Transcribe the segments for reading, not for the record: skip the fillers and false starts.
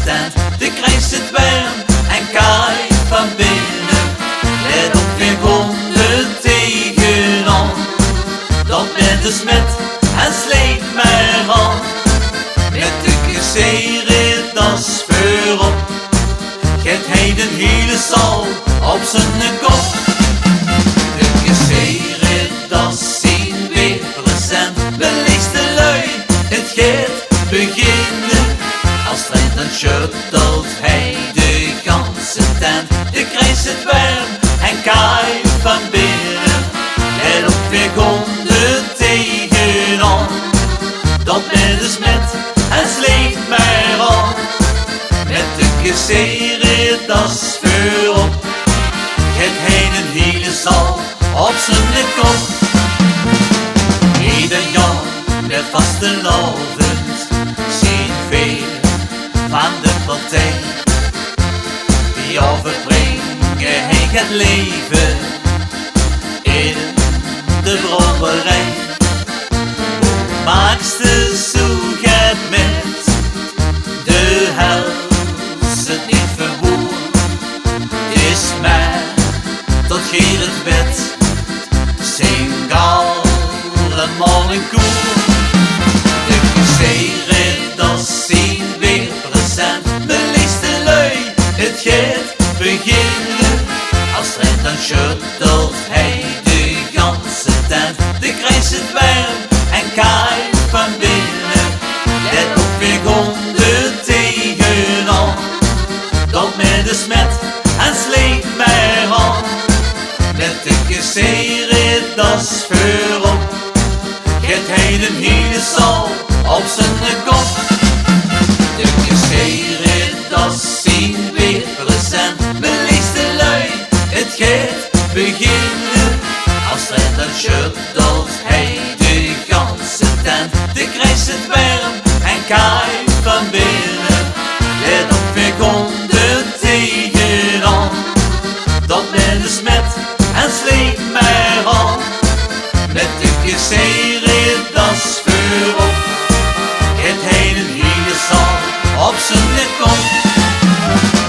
tent. De krijgt het warm en kaai van binnen. Let op, weer komt het tegenaan. Dat bent de smet en sleep maar aan. Met de gezeerde das voorop. Get hij de hele zaal op zijn kop. De gezeerde das zien weer present. Beleefd de lui, het gaat beginnen. Als trend dan shuttelt hij de ganse tent. De krijgt het warm en kaai van binnen. En op weer komt het tegenaan. Dat met de smet en sleept maar aan. Met de gezeerde das voorop. Get heen een hele zaal op zijn kop. Ieder jaar met vastelavond zien veel van de partij. Die overbrengen hij het leven in de brouwerij. Maakste zoek het met de hels het niet verwoer. Is maar tot hier het bed, zing allemaal een koer. De gezeerde das zien weer present. Beleefd de lui, het gaat beginnen. Als trend dan shuttelt hij de ganse tent. De krijgt het warm en kaai van binnen. Let op, weer komt het tegenaan. Dat met de smet en sleep maar aan. Met de gezeerde das voorop. Get hij een hele zaal op zijn kop. De gezeerde das zien weer present. Beleefd de lui, het gaat beginnen. Als trend dan shuttelt hij de ganse tent. De krijgt het warm en kaai van binnen. Let op, weer komt het tegenaan. Dat met de smet en sleep maar aan. Met de gezeerde das voorop. Get heen een hele zaal op zijn kop.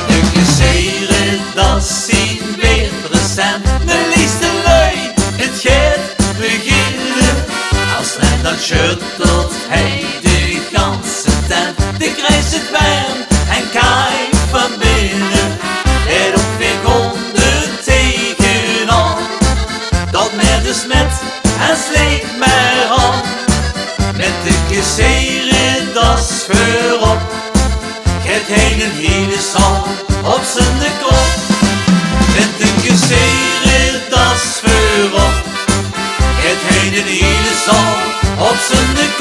De gezeerde das zien weer present. Beleefd de lui, het gaat beginnen. Als trend dan shuttelt hij de ganse tent. De krijgt het warm en kaai van binnen. Let op, weer komt het tegenaan. Dat met de smet en sleep maar aan. Met de gezeerde das voorop. Get heen een hele zaal op zijn kop. Met de gezeerde das voorop. Get heen een hele zaal op zijn kop.